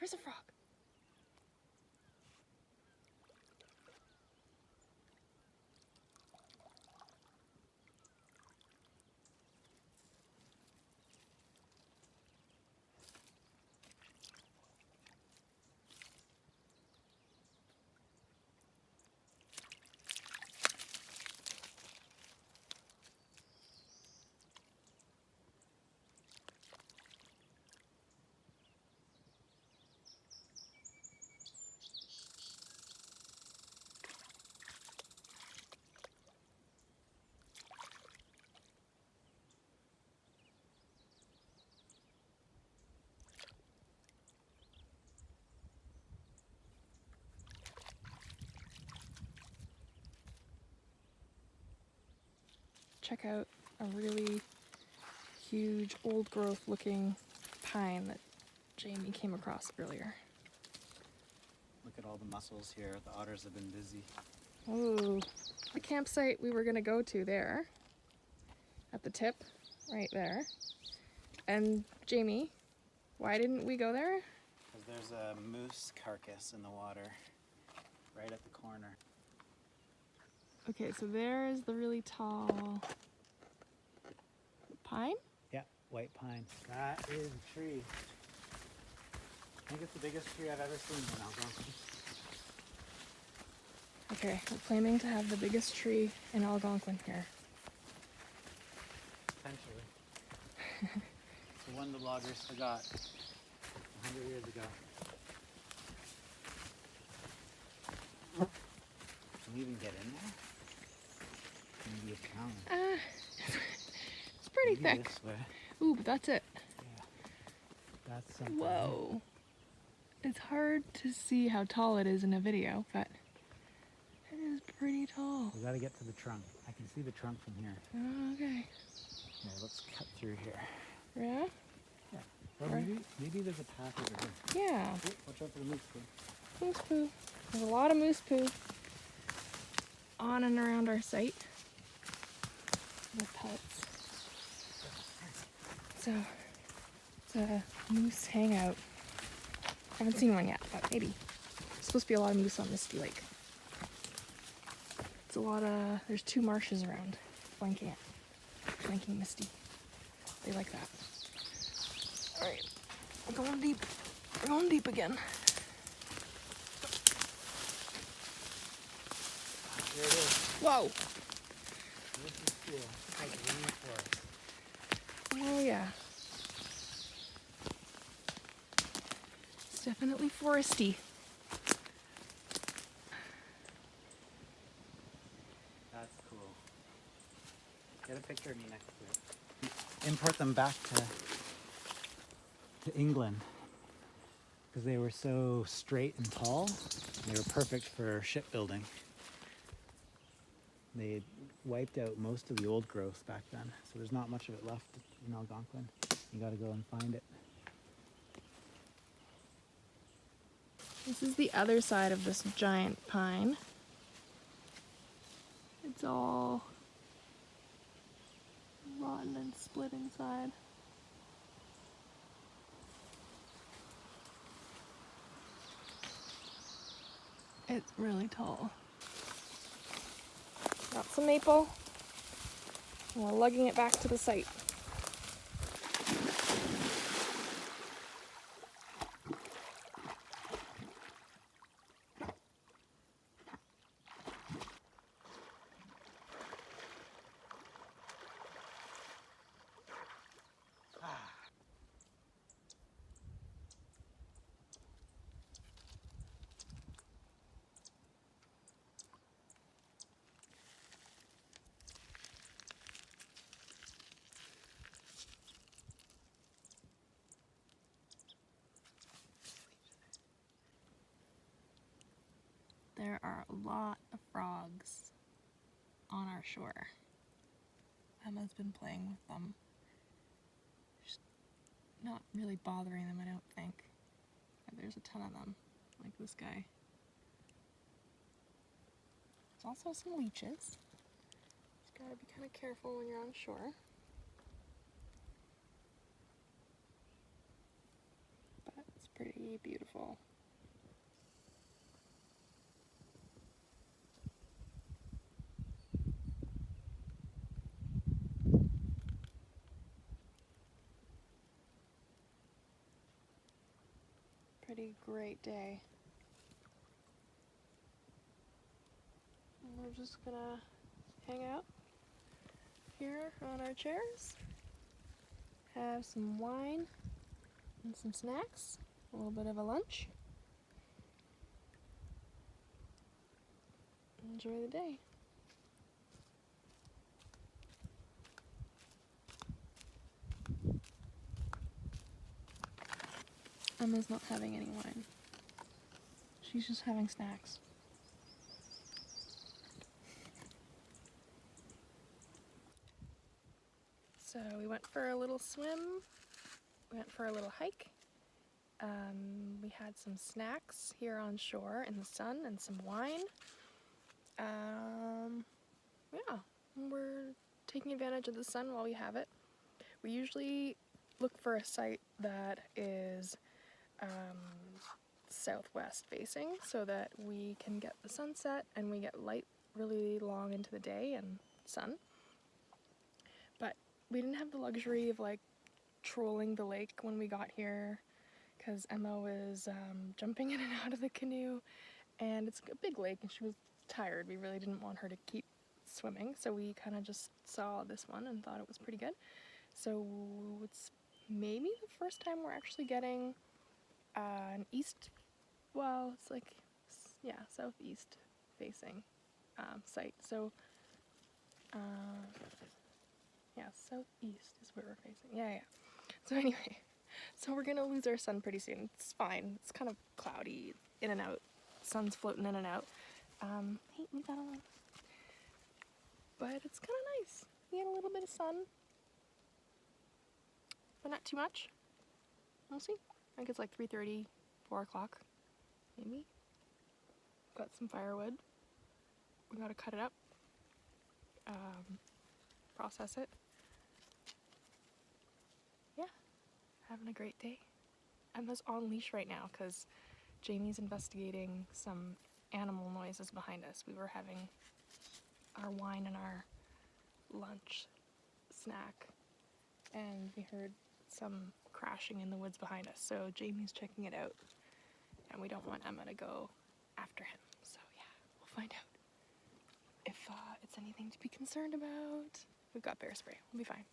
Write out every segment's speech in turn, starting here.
Where's a frog? Check out a really huge old growth looking pine that Jamie came across earlier. Look at all the mussels here. The otters have been busy. Ooh, the campsite we were gonna go to there, at the tip, right there. And Jamie, why didn't we go there? Because there's a moose carcass in the water right at the corner. Okay, so there's the really tall pine? Yeah, white pine. That is a tree. I think it's the biggest tree I've ever seen in Algonquin. Okay, we're claiming to have the biggest tree in Algonquin here. Potentially. It's the one the loggers forgot 100 years ago. Can we even get in there? Maybe a pound. It's pretty Maybe thick. this way. Ooh, but that's it. Yeah. That's something. Whoa. It's hard to see how tall it is in a video, but it is pretty tall. We gotta get to the trunk. I can see the trunk from here. Okay. Yeah, let's cut through here. Yeah? Yeah. Or maybe there's a path over here. Yeah. Oh, watch out for the moose poo. Moose poo. There's a lot of moose poo on and around our site. The pellets. So, it's a moose hangout. Haven't seen one yet, but maybe. There's supposed to be a lot of moose on Misty Lake. It's a lot of, there's 2 marshes around flanking it, flanking Misty. They like that. All right, we're going deep. We're going deep again. There it is. Whoa. This is cool. It's like a rainforest. Oh yeah. It's definitely foresty. That's cool. Get a picture of me next to it. Import them back to England because they were so straight and tall. They were perfect for shipbuilding. They wiped out most of the old growth back then, so there's not much of it left in Algonquin. You gotta go and find it. This is the other side of this giant pine. It's all rotten and split inside. It's really tall. Got some maple, and we're lugging it back to the site. There are a lot of frogs on our shore. Emma's been playing with them. Just not really bothering them, I don't think. But there's a ton of them, like this guy. There's also some leeches. Just gotta be kind of careful when you're on shore. But it's pretty pretty beautiful. Pretty great day. And we're just gonna hang out here on our chairs, have some wine and some snacks, a little bit of a lunch. Enjoy the day. Emma's not having any wine. She's just having snacks. So we went for a little swim. We went for a little hike. We had some snacks here on shore in the sun and some wine. Yeah, we're taking advantage of the sun while we have it. We usually look for a site that is southwest facing so that we can get the sunset and we get light really long into the day and sun. But we didn't have the luxury of like trolling the lake when we got here because Emma was jumping in and out of the canoe, and it's a big lake and she was tired. We really didn't want her to keep swimming, so we kind of just saw this one and thought it was pretty good. So it's maybe the first time we're actually getting an east, well, it's like, yeah, southeast facing site. So, yeah, southeast is where we're facing. Yeah. So anyway, so we're gonna lose our sun pretty soon. It's fine. It's kind of cloudy, in and out. Sun's floating in and out. Hey, leave that alone. But it's kind of nice. We get a little bit of sun, but not too much. We'll see. I think it's like 3:30, 4 o'clock, maybe. Got some firewood. We gotta cut it up, process it. Yeah, having a great day. Emma's on leash right now because Jamie's investigating some animal noises behind us. We were having our wine and our lunch snack, and we heard some crashing in the woods behind us. So Jamie's checking it out, and we don't want Emma to go after him. So yeah, we'll find out if it's anything to be concerned about. We've got bear spray. We'll be fine.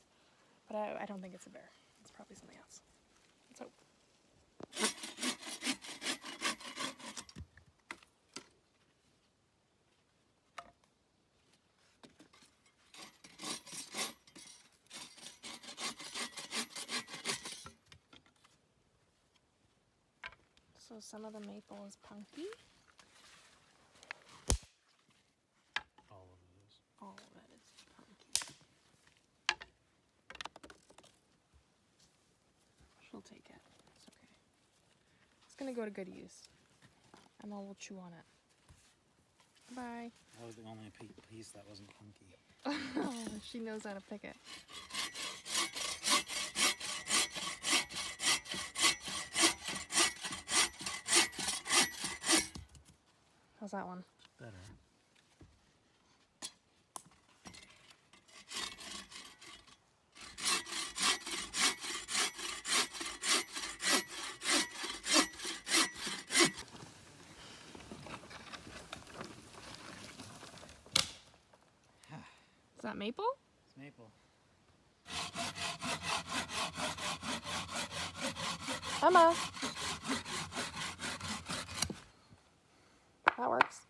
But I don't think it's a bear. It's probably something else. Let's hope. So some of the maple is punky. All of it is. All of it is punky. She'll take it. It's okay. It's gonna go to good use. Emma will chew on it. Bye. That was the only piece that wasn't punky. Oh, she knows how to pick it. How's that one? Better. Is that maple? It's maple. Emma! That works.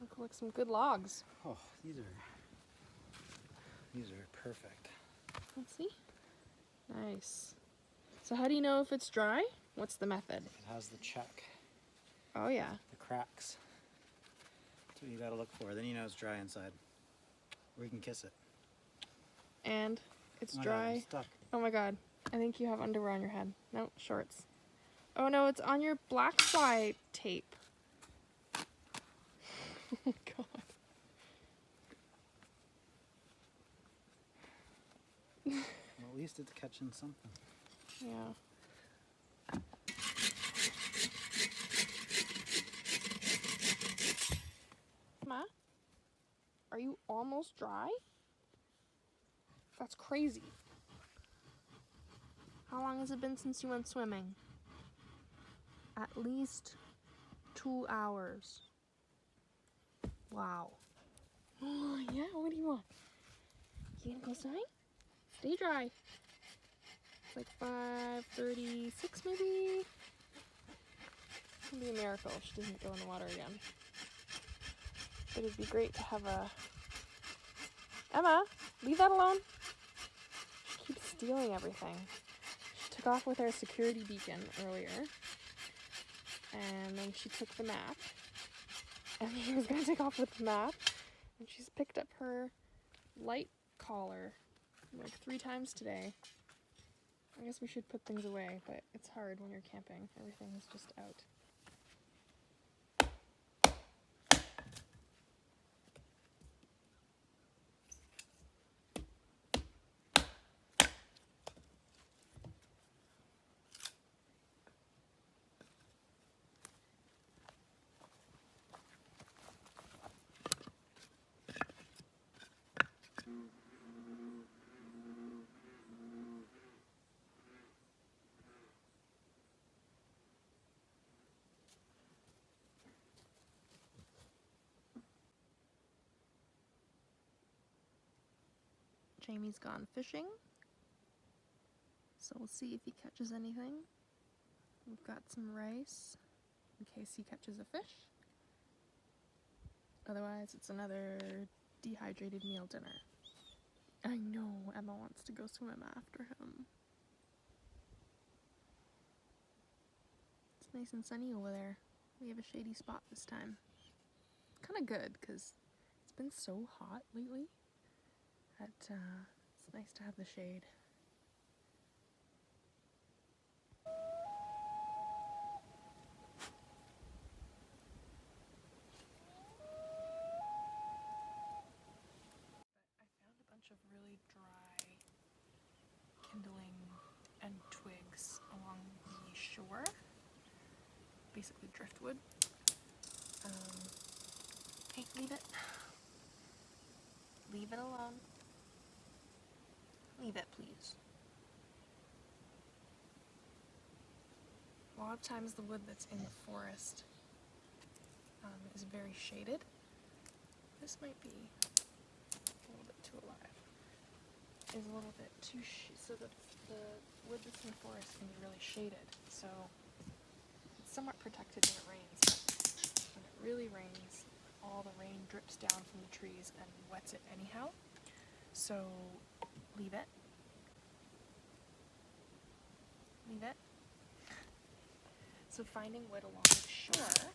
Look like some good logs. Oh, these are perfect. Let's see. Nice. So how do you know if it's dry? What's the method? It has the check, Oh yeah. the cracks. That's what you gotta look for. Then you know it's dry inside. Or you can kiss it. And it's Oh my God, I'm dry. stuck. Oh my god. I think you have underwear on your head. No, shorts. Oh no, it's on your black fly tape. Oh my god. Well, At least it's catching something. Yeah. Ma, are you almost dry? That's crazy. How long has it been since you went swimming? At least 2 hours. Wow. Oh, yeah, what do you want? You gonna go swimming? Stay dry. It's like 5:36 maybe. It'll be a miracle if she doesn't go in the water again. But it'd be great to have a... Emma, leave that alone. She keeps stealing everything. She took off with our security beacon earlier. And then she took the map. And she was gonna take off with the map. And she's picked up her light collar like 3 times today. I guess we should put things away, but it's hard when you're camping. Everything is just out. Jamie's gone fishing, so we'll see if he catches anything. We've got some rice in case he catches a fish. Otherwise, it's another dehydrated meal dinner. I know Emma wants to go swim after him. It's nice and sunny over there. We have a shady spot this time. It's kind of good because it's been so hot lately. It's nice to have the shade. I found a bunch of really dry kindling and twigs along the shore, basically driftwood. Hey, leave it. Leave it alone. Leave it, please. A lot of times the wood that's in the forest is very shaded. This might be a little bit too alive. Is a little bit too so that the wood that's in the forest can be really shaded. So it's somewhat protected when it rains, but when it really rains, all the rain drips down from the trees and wets it anyhow. So leave it. Leave it. So finding wood along the shore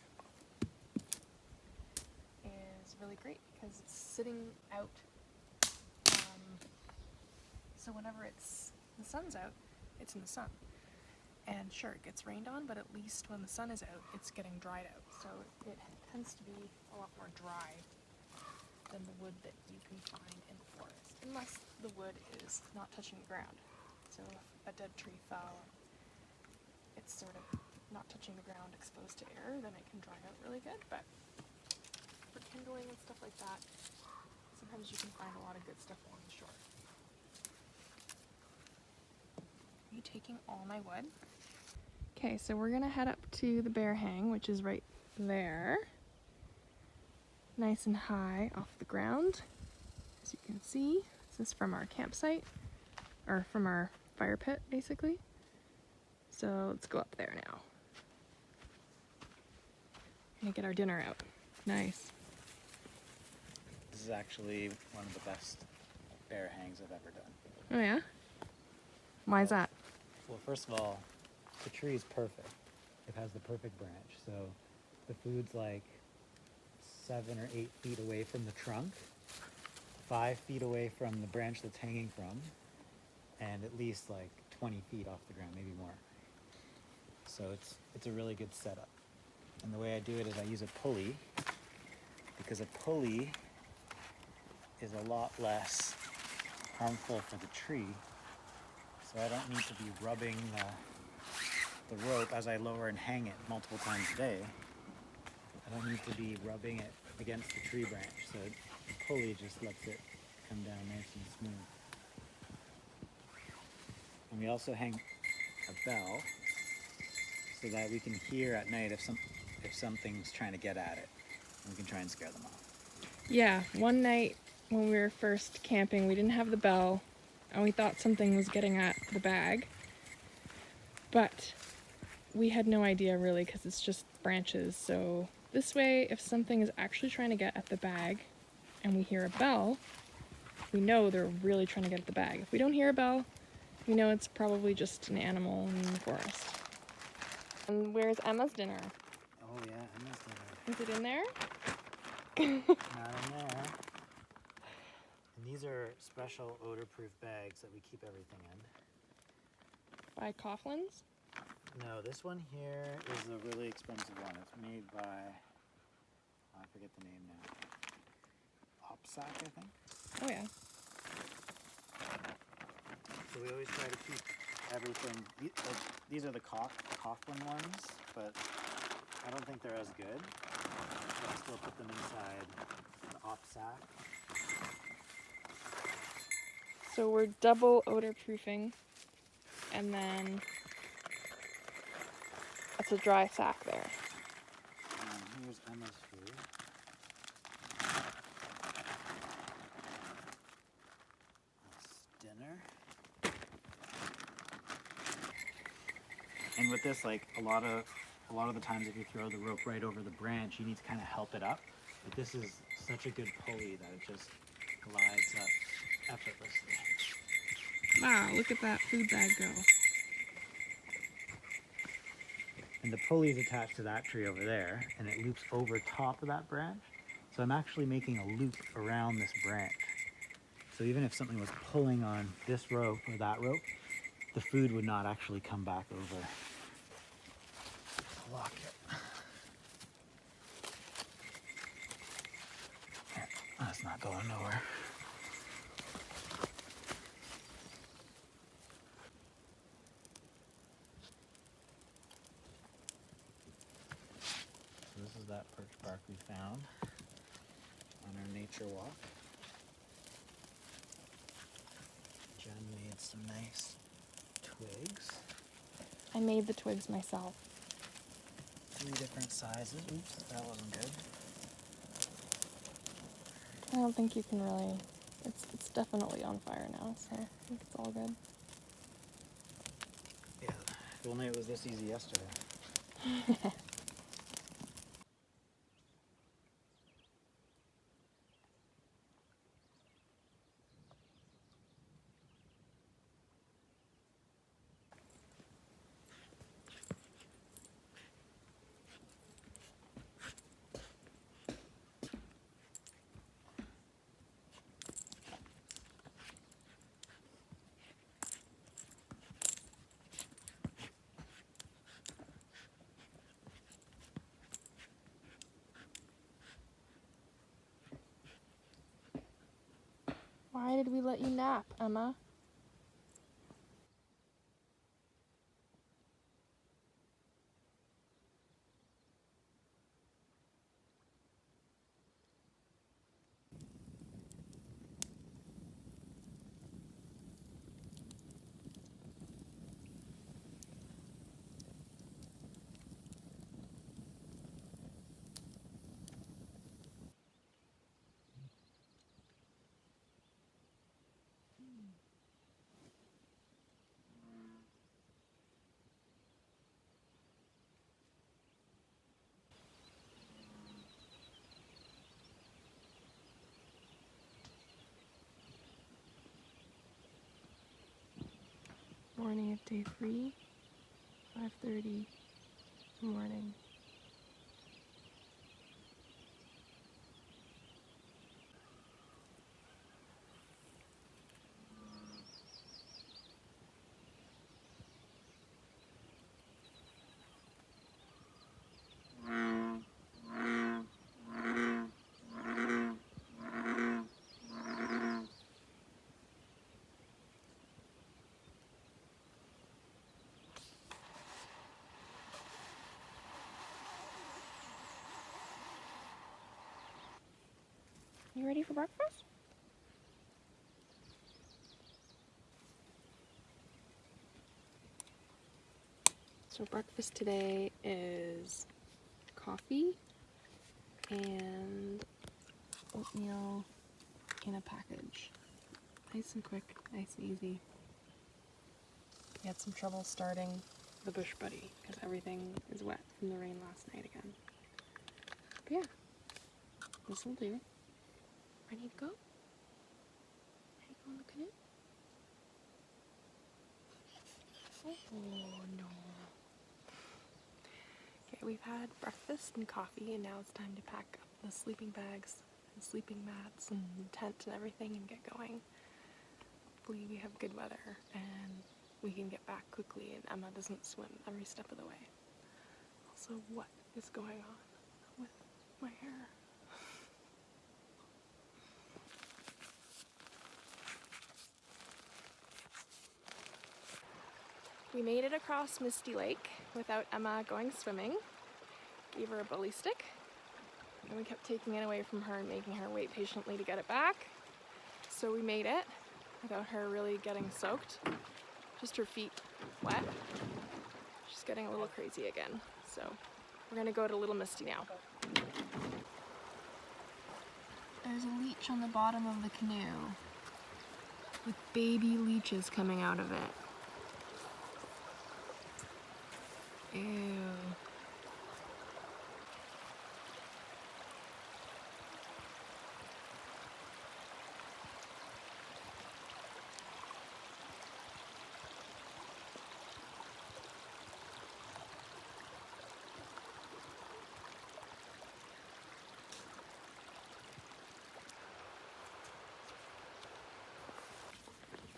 is really great because it's sitting out. So whenever the sun's out, it's in the sun. And sure, it gets rained on, but at least when the sun is out, it's getting dried out. So it tends to be a lot more dry than the wood that you can find in the forest, unless the wood is not touching the ground. So if a dead tree fell, it's sort of not touching the ground, exposed to air, then it can dry out really good. But for kindling and stuff like that, sometimes you can find a lot of good stuff along the shore. Are you taking all my wood? Okay, so we're gonna head up to the bear hang, which is right there. Nice and high off the ground. As you can see, this is from our campsite, or from our fire pit, basically. So let's go up there now. Gonna get our dinner out. Nice. This is actually one of the best bear hangs I've ever done. Oh yeah? Why is that? Well, first of all, the tree is perfect. It has the perfect branch. So the food's like 7 or 8 feet away from the trunk, 5 feet away from the branch that's hanging from, and at least like 20 feet off the ground, maybe more. So it's a really good setup. And the way I do it is I use a pulley, because a pulley is a lot less harmful for the tree So I don't need to be rubbing the rope as I lower and hang it multiple times a day. I don't need to be rubbing it against the tree branch, so the pulley just lets it come down nice and smooth. And we also hang a bell so that we can hear at night if something's trying to get at it, and we can try and scare them off. Yeah, one night when we were first camping, we didn't have the bell, and we thought something was getting at the bag, but we had no idea really because it's just branches. So this way, if something is actually trying to get at the bag and we hear a bell, we know they're really trying to get at the bag. If we don't hear a bell, we know it's probably just an animal in the forest. And where's Emma's dinner? Oh yeah, Emma's dinner. Is it in there? Not in there. And these are special odor-proof bags that we keep everything in. By Coughlin's? No, this one here is a really expensive one. It's made by, I forget the name now. Opsac, I think. Oh yeah. So we always try to keep everything. These are the Coughlin ones, but I don't think they're as good. So I still put them inside the Opsac. So we're double odor proofing, and then it's a dry sack there. And here's Emma's food. That's dinner. And with this, like a lot of the times, if you throw the rope right over the branch, you need to kind of help it up. But this is such a good pulley that it just glides up effortlessly. Wow, look at that food bag go. And the pulley is attached to that tree over there, and it loops over top of that branch. So I'm actually making a loop around this branch. So even if something was pulling on this rope or that rope, the food would not actually come back over. Lock it. That's not going nowhere. So this is that birch bark we found on our nature walk. Jen made some nice twigs. I made the twigs myself. 3 different sizes. Oops, that wasn't good. I don't think you can really, it's definitely on fire now, so I think it's all good. Yeah, if only it was this easy yesterday. Why did we let you nap, Emma? Morning of day 3, 5:30 in the morning. You ready for breakfast? So breakfast today is coffee and oatmeal in a package. Nice and quick, nice and easy. We had some trouble starting the bush buddy because everything is wet from the rain last night again. But yeah, this will do. Ready to go? Ready to go in the canoe? Oh no. Okay, we've had breakfast and coffee, and now it's time to pack up the sleeping bags and sleeping mats and tent and everything and get going. Hopefully we have good weather and we can get back quickly and Emma doesn't swim every step of the way. Also, what is going on with my hair? We made it across Misty Lake without Emma going swimming. Gave her a bully stick, and we kept taking it away from her and making her wait patiently to get it back. So we made it without her really getting soaked, just her feet wet. She's getting a little crazy again, so we're gonna go to Little Misty now. There's a leech on the bottom of the canoe with baby leeches coming out of it. Ew.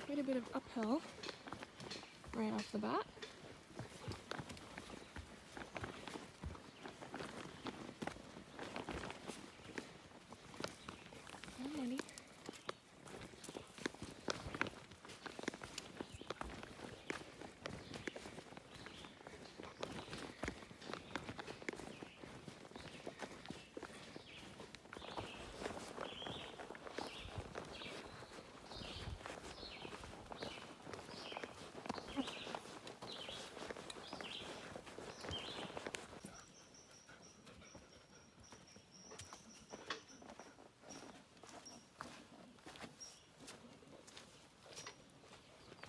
Quite a bit of uphill right off the bat. Alrighty.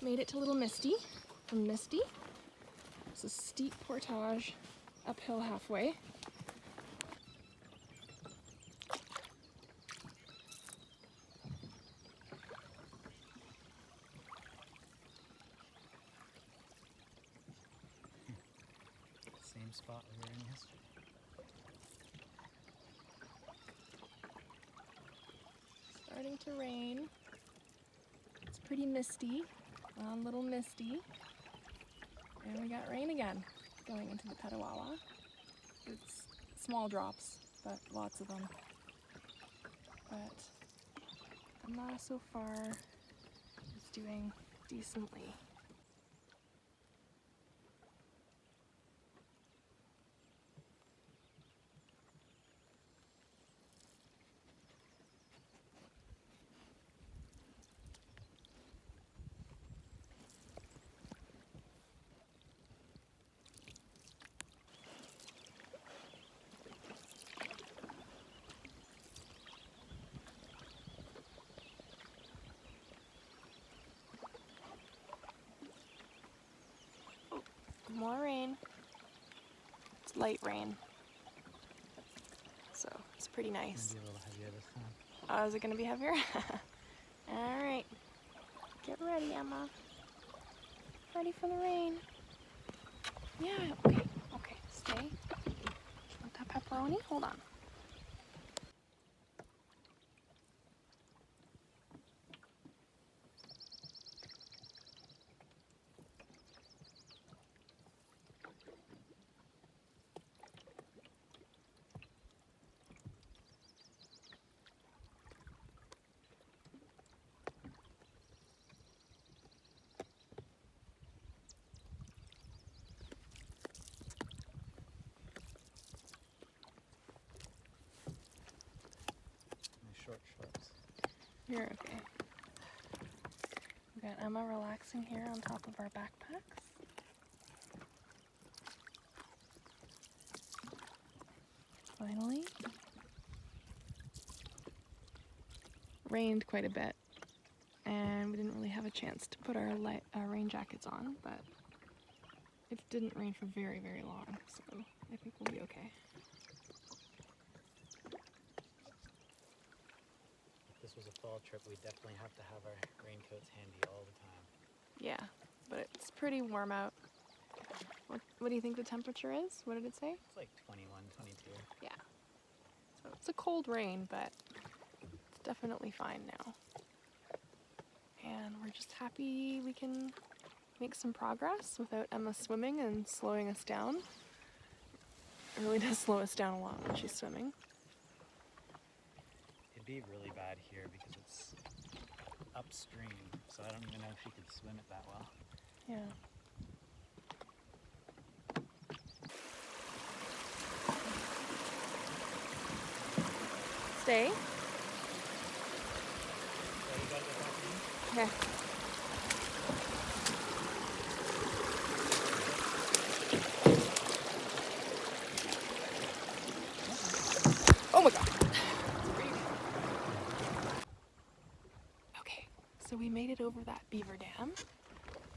Made it to Little Misty from Misty. It's a steep portage uphill halfway. Same spot we were in yesterday. Starting to rain. It's pretty misty on Little Misty. And we got rain again going into the Petawawa. It's small drops, but lots of them. But Emma so far is doing decently. More rain. It's light rain. So it's pretty nice. Maybe a little heavier this time. Oh, is it gonna be heavier? Alright. Get ready, Emma. Ready for the rain. Yeah, okay. Okay, stay. Want that pepperoni? Hold on. You're okay. We got Emma relaxing here on top of our backpacks. Finally. Rained quite a bit, and we didn't really have a chance to put our rain jackets on, but it didn't rain for very, very long, so I think we'll be okay. If this was a fall trip, we'd definitely have to have our raincoats handy all the time. Yeah, but it's pretty warm out. What do you think the temperature is? What did it say? It's like 21, 22. Yeah. So it's a cold rain, but it's definitely fine now. And we're just happy we can make some progress without Emma swimming and slowing us down. It really does slow us down a lot when she's swimming. It'd be really bad here because it's upstream, so I don't even know if she could swim it that well. Yeah. Stay. So you gotta get back in? Okay. Oh my god. Okay, so we made it over that beaver dam.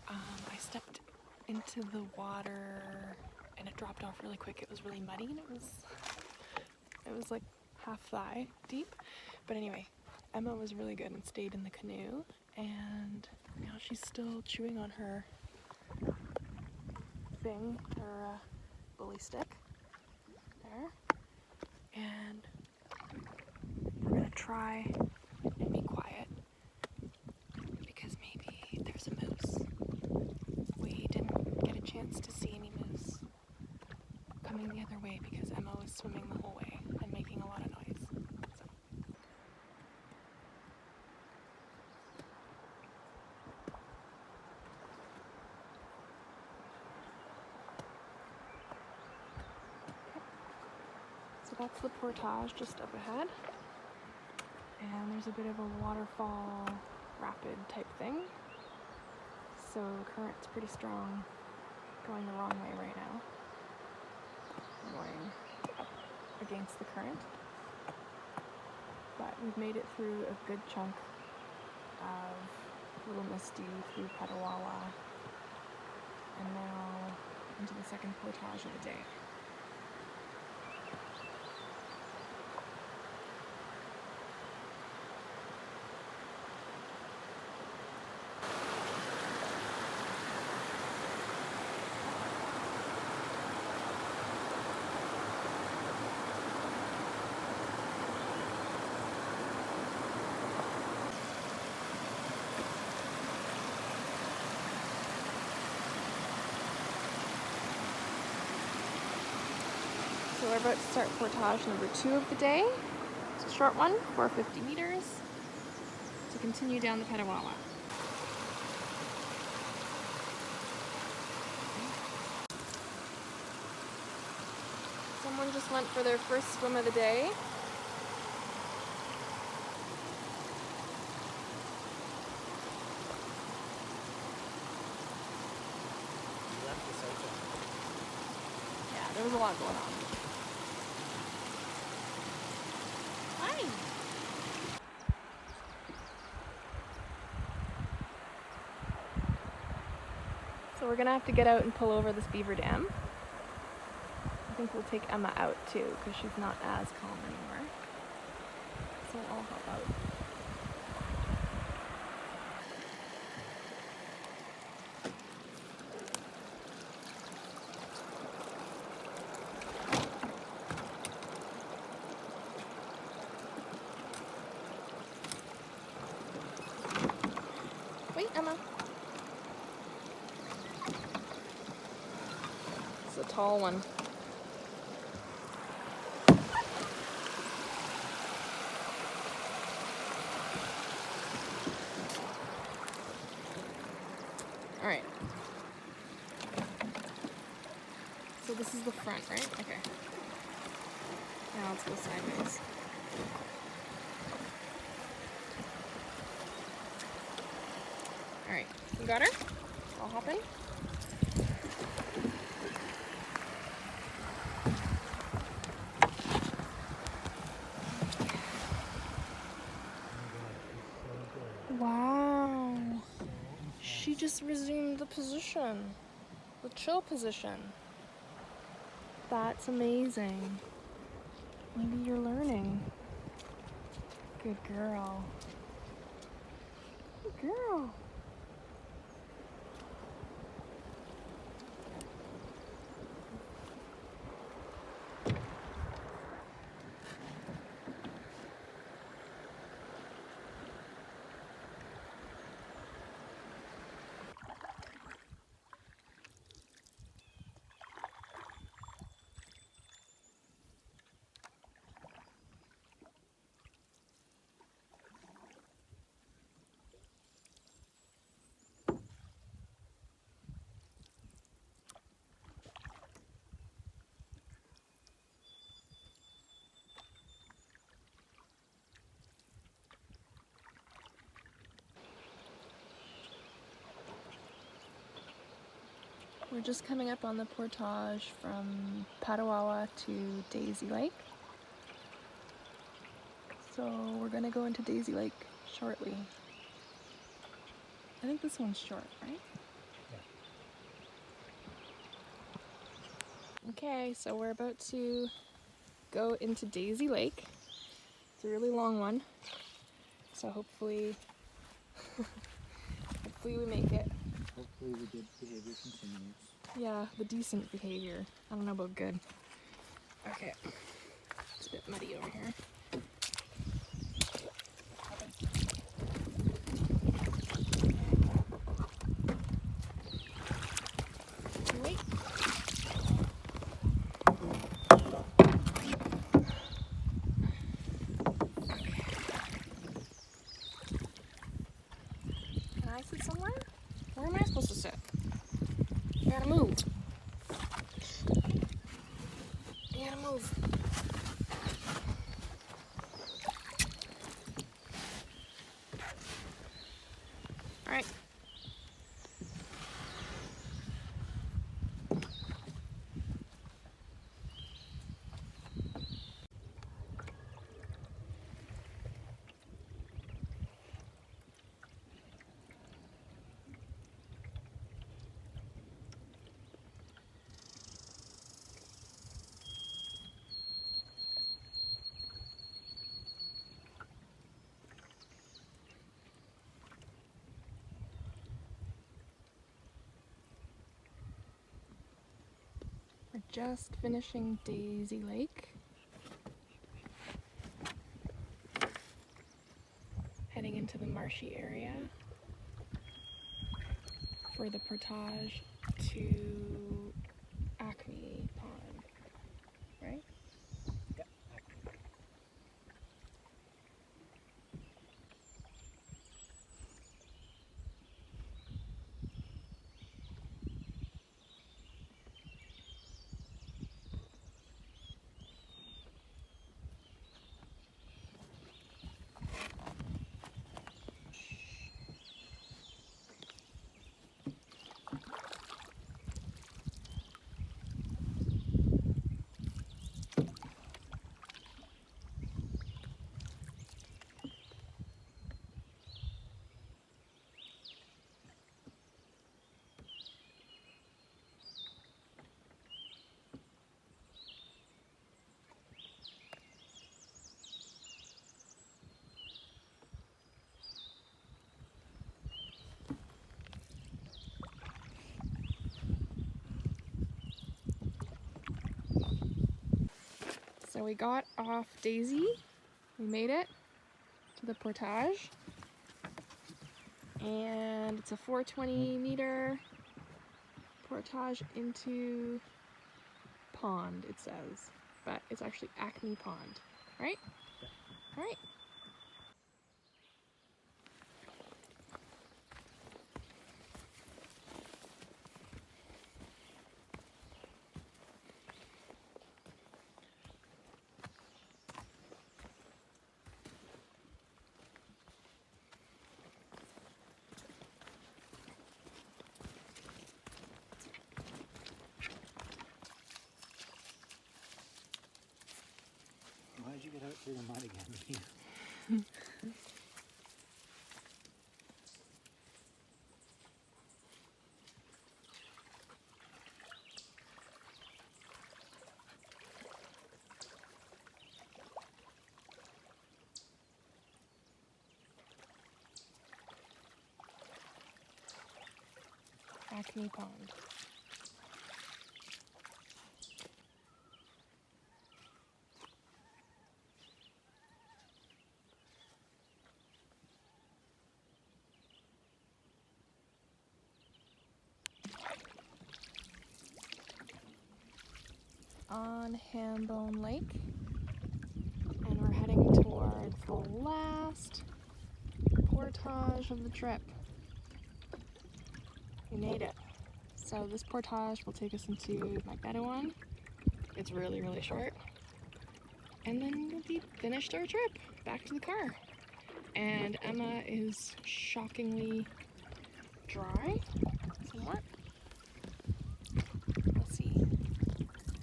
I stepped into the water and it dropped off really quick. It was really muddy and it was like half thigh deep. But anyway, Emma was really good and stayed in the canoe, and now she's still chewing on her thing, her bully stick there. And we're gonna try and be quiet because maybe there's a moose. We didn't get a chance to see any moose coming the other way because Emma was swimming the whole way and making a lot of noise. So that's the portage just up ahead. And there's a bit of a waterfall rapid type thing. So the current's pretty strong, going the wrong way right now. We're going up against the current. But we've made it through a good chunk of Little Misty through Petawawa, and now into the second portage of the day. So we're about to start portage number 2 of the day. It's a short one, 450 meters, to continue down the Padawa. Someone just went for their first swim of the day. You left the sofa. Yeah, there was a lot going on. Hi! So we're gonna have to get out and pull over this beaver dam. I think we'll take Emma out too, because she's not as calm anymore. So I'll help out. Wait, Emma. It's a tall one. All right. So this is the front, right? Okay. Now let's go sideways. Alright, you got her? I'll hop in. Wow. She just resumed the position. The chill position. That's amazing. Maybe you're learning. Good girl. Good girl. We're just coming up on the portage from Padawa to Daisy Lake. So we're gonna go into Daisy Lake shortly. I think this one's short, right? Yeah. Okay, so we're about to go into Daisy Lake. It's a really long one, so hopefully we make it. Hopefully the good behavior continues. Yeah, the decent behavior. I don't know about good. Okay. It's a bit muddy over here. Wait. Can I sit somewhere? Where am I supposed to sit? You gotta move. You gotta move. Alright. We're just finishing Daisy Lake. Heading into the marshy area for the portage to Acme Pond, right? Yeah. So we got off Daisy. We made it to the portage. And it's a 420 meter portage into pond, it says. But it's actually Acme Pond, right? Yeah. All right. mud again. Acne Pond. On Hambone Lake, and we're heading toward the last portage of the trip. We made it. So this portage will take us into Magnetawan. It's really, really short. And then we'll be finished our trip back to the car. And Emma is shockingly dry, somewhat. Let's see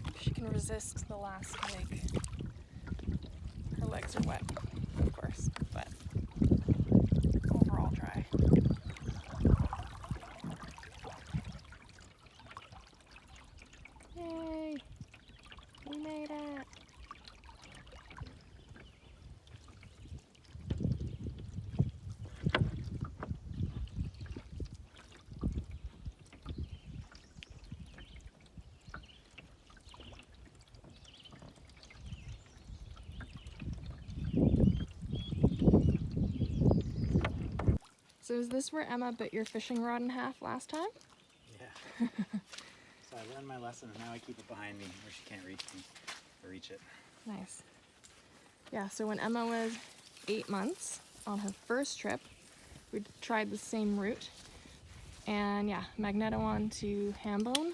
if she can resist the last leg. Her legs are wet, of course, but overall dry. Yay! We made it! So is this where Emma bit your fishing rod in half last time? Yeah. So I learned my lesson and now I keep it behind me where she can't reach me or reach it. Nice. Yeah, so when Emma was 8 months on her first trip, we tried the same route. And yeah, Magnetawan to Hambone.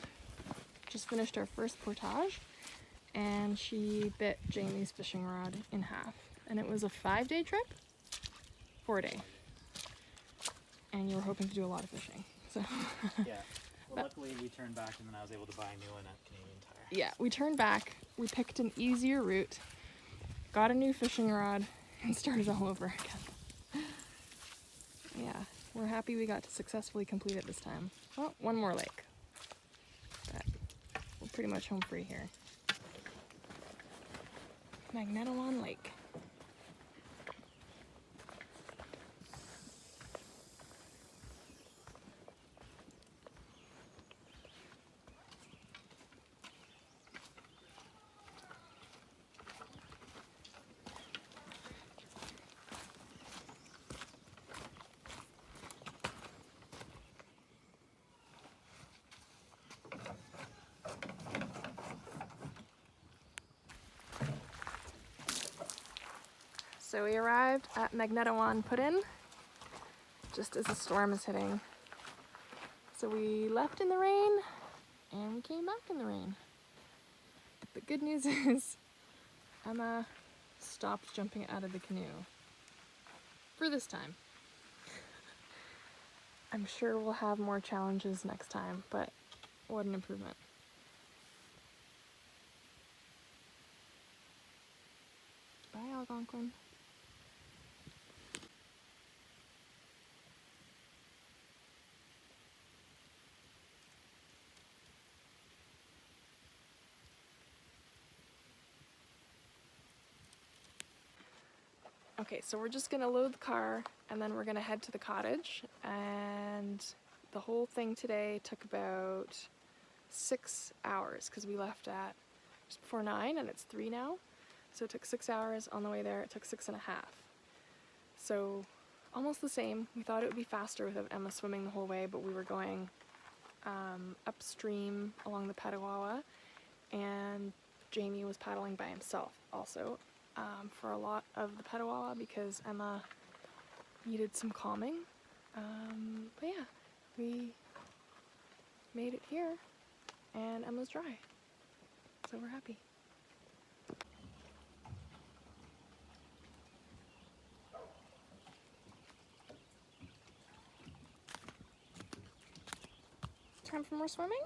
Just finished our first portage. And she bit Jamie's fishing rod in half. And it was a 5-day trip? 4-day. And you were hoping to do a lot of fishing. So Yeah. Well, luckily we turned back and then I was able to buy a new one at Canadian Tire. yeah, we turned back, we picked an easier route, got a new fishing rod, and started all over again. Yeah, we're happy we got to successfully complete it this time. Well, one more lake. But we're pretty much home free here. Magnetolon Lake. So we arrived at Magnetawan Put-in just as the storm is hitting. So we left in the rain and we came back in the rain. But the good news is Emma stopped jumping out of the canoe for this time. I'm sure we'll have more challenges next time, but what an improvement. Bye, Algonquin. Okay, so we're just gonna load the car and then we're gonna head to the cottage, and the whole thing today took about 6 hours because we left at just before 9 and it's 3 now. So it took 6 hours on the way there, it took 6.5. So almost the same. We thought it would be faster with Emma swimming the whole way, but we were going upstream along the Petawawa, and Jamie was paddling by himself also. For a lot of the Padawa because Emma needed some calming. But yeah, we made it here and Emma's dry. So we're happy. Time for more swimming?